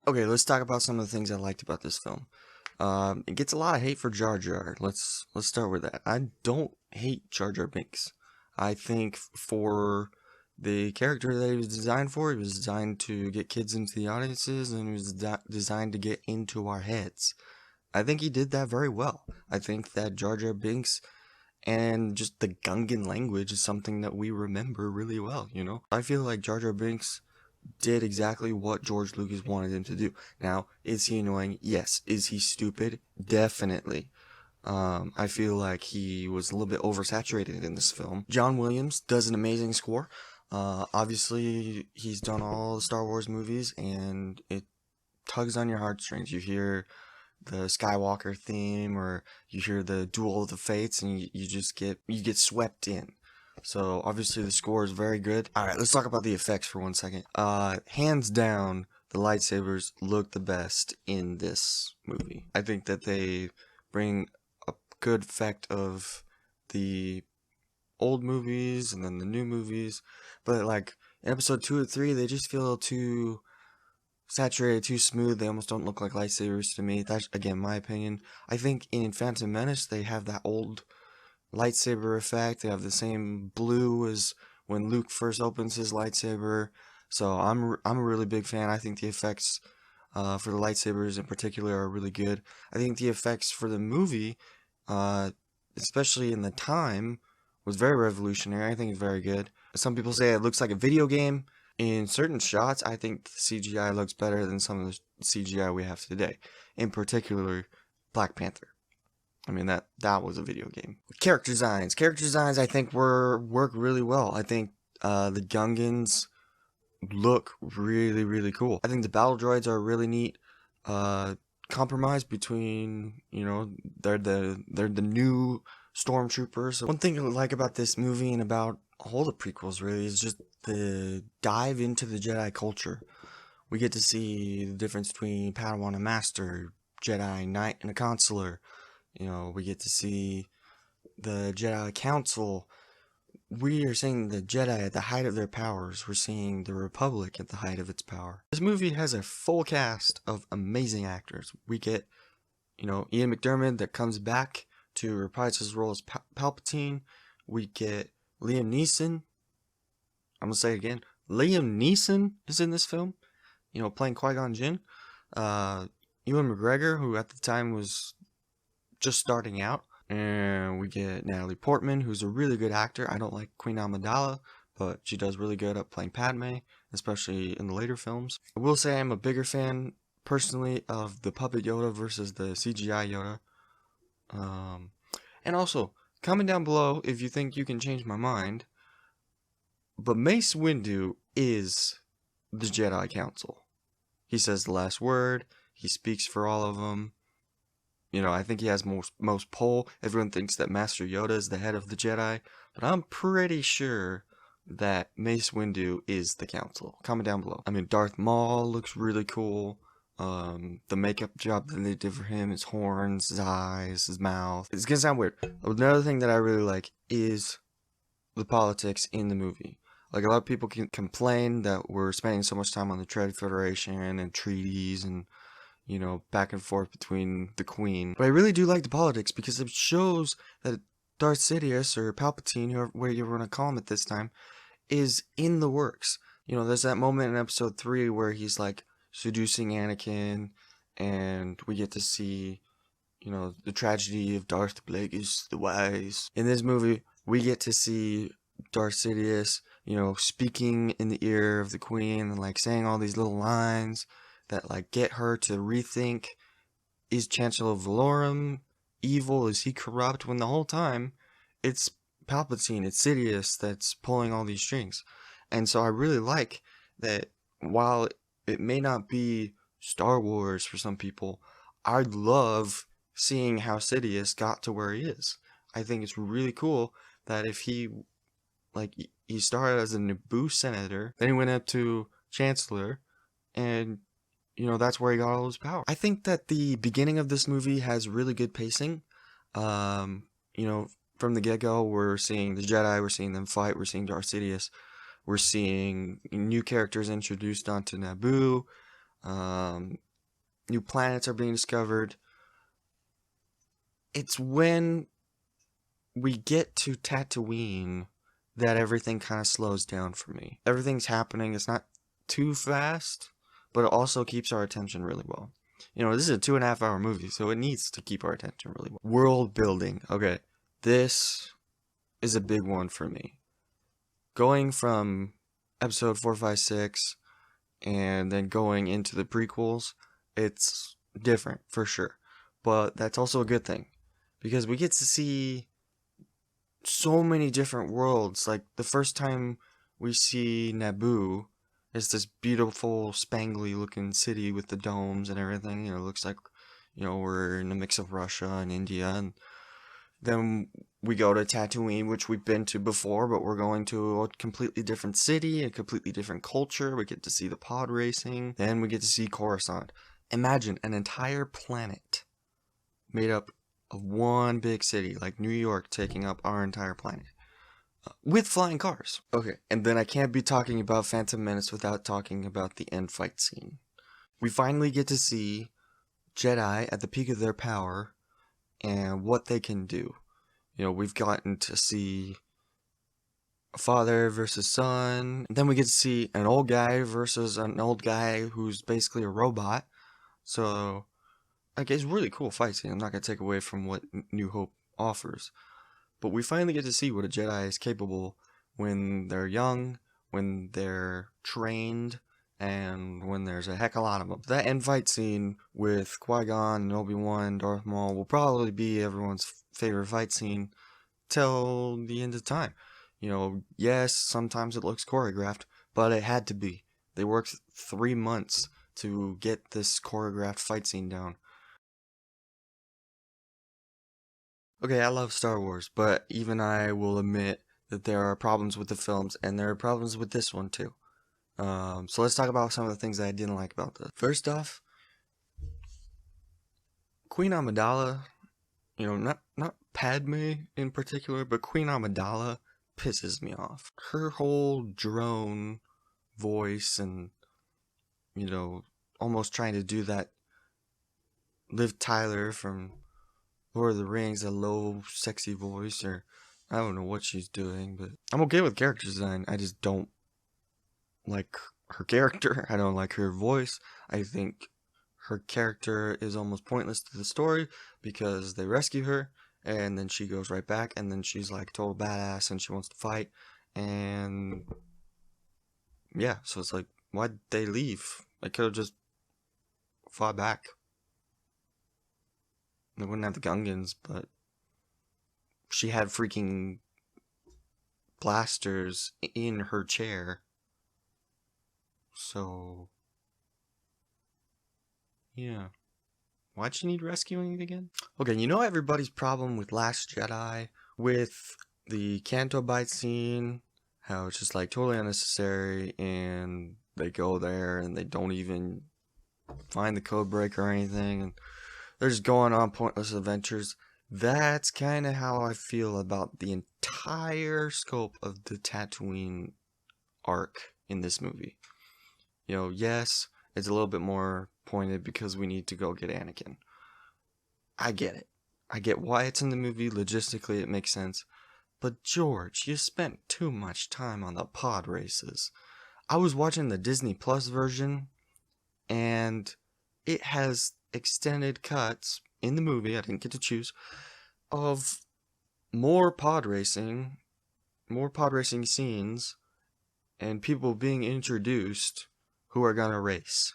Okay, let's talk about some of the things I liked about this film. It gets a lot of hate for Jar Jar. Let's start with that. I don't hate Jar Jar Binks. I think for the character that he was designed for, he was designed to get kids into the audiences, and he was designed to get into our heads. I think he did that very well. I think that Jar Jar Binks and just the Gungan language is something that we remember really well, you know? I feel like Jar Jar Binks did exactly what George Lucas wanted him to do. Now, is he annoying? Yes. Is he stupid? Definitely. I feel like he was a little bit oversaturated in this film. John Williams does an amazing score. Obviously, he's done all the Star Wars movies, and it tugs on your heartstrings. You hear the Skywalker theme, or you hear the Duel of the Fates, and you just get swept in. So obviously the score is very good. All right, let's talk about the effects for 1 second. Hands down, the lightsabers look the best in this movie. I think that they bring a good effect of the old movies and then the new movies, but like in episode 2 or 3, they just feel too saturated, too smooth. They almost don't look like lightsabers to me. That's, again, my opinion. I think in Phantom Menace, they have that old lightsaber effect. They have the same blue as when Luke first opens his lightsaber. So I'm a really big fan. I think the effects for the lightsabers in particular are really good. I think the effects for the movie, especially in the time, was very revolutionary. I think it's very good. Some people say it looks like a video game. In certain shots, I think the CGI looks better than some of the CGI we have today. In particular, Black Panther. I mean, that was a video game. Character designs I think work really well. I think the Gungans look really, really cool. I think the battle droids are really neat. Compromise between, you know, they're the new stormtroopers. So one thing I like about this movie and about all the prequels really is just the dive into the Jedi culture. We get to see the difference between Padawan and Master, Jedi Knight and a Consular. You know, we get to see the Jedi Council. We are seeing the Jedi at the height of their powers. We're seeing the Republic at the height of its power. This movie has a full cast of amazing actors. We get, you know, Ian McDiarmid that comes back to reprise his role as Palpatine. We get Liam Neeson. I'm gonna say it again. Liam Neeson is in this film, you know, playing Qui-Gon Jinn. Ewan McGregor, who at the time was just starting out. And we get Natalie Portman, who's a really good actor. I don't like Queen Amidala, but she does really good at playing Padme, especially in the later films. I will say I'm a bigger fan, personally, of the puppet Yoda versus the CGI Yoda. And also, comment down below if you think you can change my mind. But Mace Windu is the Jedi Council. He says the last word. He speaks for all of them. You know, I think he has most pull. Everyone thinks that Master Yoda is the head of the Jedi, but I'm pretty sure that Mace Windu is the council. Comment down below. I mean, Darth Maul looks really cool. The makeup job that they did for him, his horns, his eyes, his mouth. It's gonna sound weird. Another thing that I really like is the politics in the movie. Like, a lot of people can complain that we're spending so much time on the Trade Federation and treaties and, you know, back and forth between the Queen. But I really do like the politics because it shows that Darth Sidious, or Palpatine, whatever you want to call him at this time, is in the works. You know, there's that moment in episode 3 where he's like seducing Anakin, and we get to see, you know, the tragedy of Darth Plagueis the Wise. In this movie, we get to see Darth Sidious, you know, speaking in the ear of the Queen and like saying all these little lines that like get her to rethink, is Chancellor Valorum evil? Is he corrupt? When the whole time it's Palpatine, it's Sidious that's pulling all these strings. And so I really like that while it may not be Star Wars for some people, I love seeing how Sidious got to where he is. I think it's really cool that if he started as a Naboo senator, then he went up to Chancellor, and you know, that's where he got all his power. I think that the beginning of this movie has really good pacing. You know, from the get-go, we're seeing the Jedi, we're seeing them fight, we're seeing Darth Sidious, we're seeing new characters introduced onto Naboo. Um, New planets are being discovered. It's when we get to Tatooine that everything kind of slows down for me. Everything's happening. It's not too fast, but it also keeps our attention really well. You know, this is a 2.5 hour movie, so it needs to keep our attention really well. World building. Okay, this is a big one for me. Going from episode 4, 5, 6, and then going into the prequels, it's different for sure. But that's also a good thing, because we get to see so many different worlds. Like, the first time we see Naboo, it's this beautiful, spangly looking city with the domes and everything. You know, it looks like, you know, we're in a mix of Russia and India. And then we go to Tatooine, which we've been to before, but we're going to a completely different city, a completely different culture. We get to see the pod racing. Then we get to see Coruscant. Imagine an entire planet made up of one big city, like New York taking up our entire planet, with flying cars. Okay, and then I can't be talking about Phantom Menace without talking about the end fight scene. We finally get to see Jedi at the peak of their power and what they can do. You know, we've gotten to see a father versus son. Then we get to see an old guy versus an old guy who's basically a robot. So, like, it's really cool fight scene. I'm not going to take away from what New Hope offers. But we finally get to see what a Jedi is capable when they're young, when they're trained, and when there's a heck of a lot of them. That end fight scene with Qui-Gon and Obi-Wan, Darth Maul, will probably be everyone's favorite fight scene till the end of time. You know, yes, sometimes it looks choreographed, but it had to be. They worked 3 months to get this choreographed fight scene down. Okay, I love Star Wars, but even I will admit that there are problems with the films, and there are problems with this one too. So let's talk about some of the things that I didn't like about this. First off, Queen Amidala, you know, not Padme in particular, but Queen Amidala pisses me off. Her whole drone voice and, you know, almost trying to do that Liv Tyler from Lord of the Rings, a low, sexy voice, or I don't know what she's doing, but I'm okay with character design. I just don't like her character. I don't like her voice. I think her character is almost pointless to the story because they rescue her and then she goes right back and then she's like total badass and she wants to fight. And yeah, so it's like, why'd they leave? They could have just fought back. They wouldn't have the Gungans, but she had freaking blasters in her chair. So, yeah. Why'd she need rescuing again? Okay, you know everybody's problem with Last Jedi, with the Canto Bight scene, how it's just like totally unnecessary, and they go there and they don't even find the code breaker or anything, and they're just going on pointless adventures. That's kind of how I feel about the entire scope of the Tatooine arc in this movie. You know, yes, it's a little bit more pointed because we need to go get Anakin. I get it. I get why it's in the movie. Logistically, it makes sense. But George, you spent too much time on the pod races. I was watching the Disney Plus version, and it has extended cuts in the movie, I didn't get to choose, of more pod racing scenes, and people being introduced who are gonna race.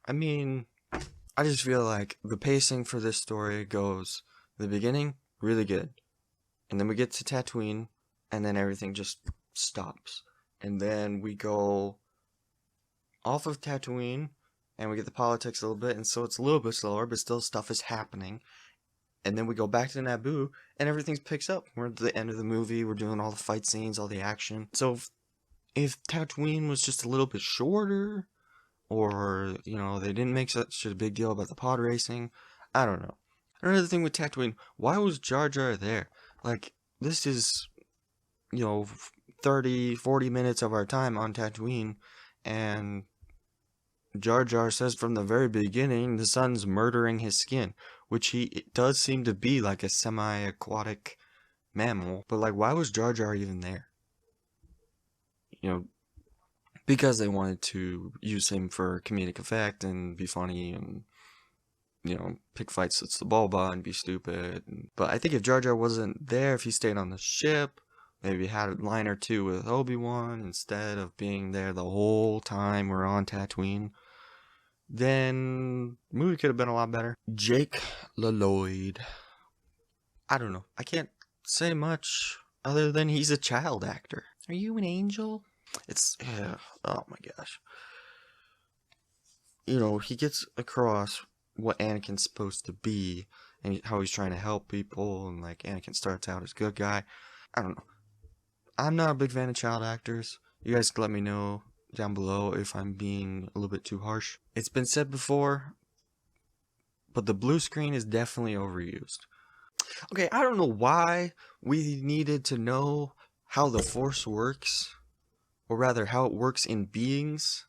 I mean, I just feel like the pacing for this story goes, the beginning, really good. And then we get to Tatooine, and then everything just stops. And then we go off of Tatooine, and we get the politics a little bit, and so it's a little bit slower, but still stuff is happening. And then we go back to Naboo, and everything picks up. We're at the end of the movie, we're doing all the fight scenes, all the action. So if Tatooine was just a little bit shorter, or, you know, they didn't make such a big deal about the pod racing, I don't know. Another thing with Tatooine, why was Jar Jar there? Like, this is, you know, 30, 40 minutes of our time on Tatooine, and Jar Jar says from the very beginning the sun's murdering his skin, which it does seem to be like a semi-aquatic mammal. But like, why was Jar Jar even there? You know, because they wanted to use him for comedic effect and be funny and, you know, pick fights with the Bulba and be stupid. But I think if Jar Jar wasn't there, if he stayed on the ship, maybe had a line or two with Obi-Wan instead of being there the whole time we're on Tatooine, then the movie could have been a lot better. Jake LaLloyd. I don't know. I can't say much other than he's a child actor. Are you an angel? Oh my gosh. You know, he gets across what Anakin's supposed to be and how he's trying to help people, and like Anakin starts out as a good guy. I don't know. I'm not a big fan of child actors. You guys can let me know down below if I'm being a little bit too harsh. It's been said before, but the blue screen is definitely overused. Okay, I don't know why we needed to know how the Force works, or rather how it works in beings,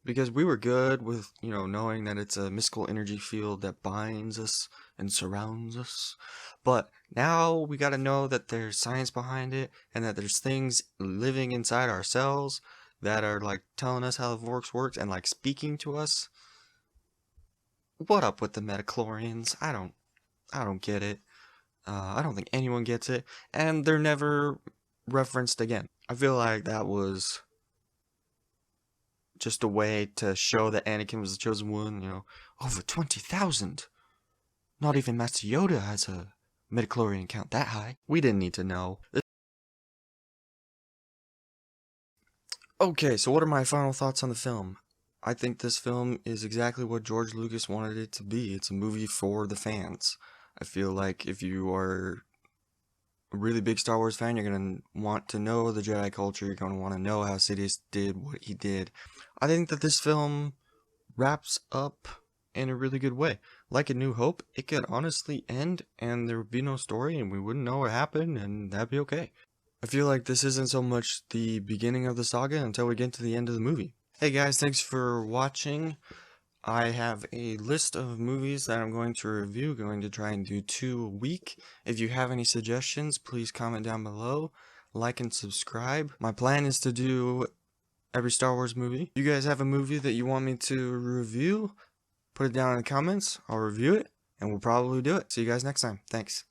because we were good with, you know, knowing that it's a mystical energy field that binds us and surrounds us. But now we got to know that there's science behind it, and that there's things living inside ourselves that are like telling us how the Force works and like speaking to us. What up with the metachlorians? I don't get it. I don't think anyone gets it, and they're never referenced again. I feel like that was just a way to show that Anakin was the chosen one. You know, over 20,000. Not even Master Yoda has a midichlorian count that high. We didn't need to know. Okay, so what are my final thoughts on the film? I think this film is exactly what George Lucas wanted it to be. It's a movie for the fans. I feel like if you are a really big Star Wars fan, you're going to want to know the Jedi culture. You're going to want to know how Sidious did what he did. I think that this film wraps up in a really good way. Like A New Hope, it could honestly end and there would be no story and we wouldn't know what happened, and that'd be okay. I feel like this isn't so much the beginning of the saga until we get to the end of the movie. Hey guys, thanks for watching. I have a list of movies that I'm going to review, going to try and do 2 a week. If you have any suggestions, please comment down below, like and subscribe. My plan is to do every Star Wars movie. If you guys have a movie that you want me to review, put it down in the comments. I'll review it, and we'll probably do it. See you guys next time. Thanks.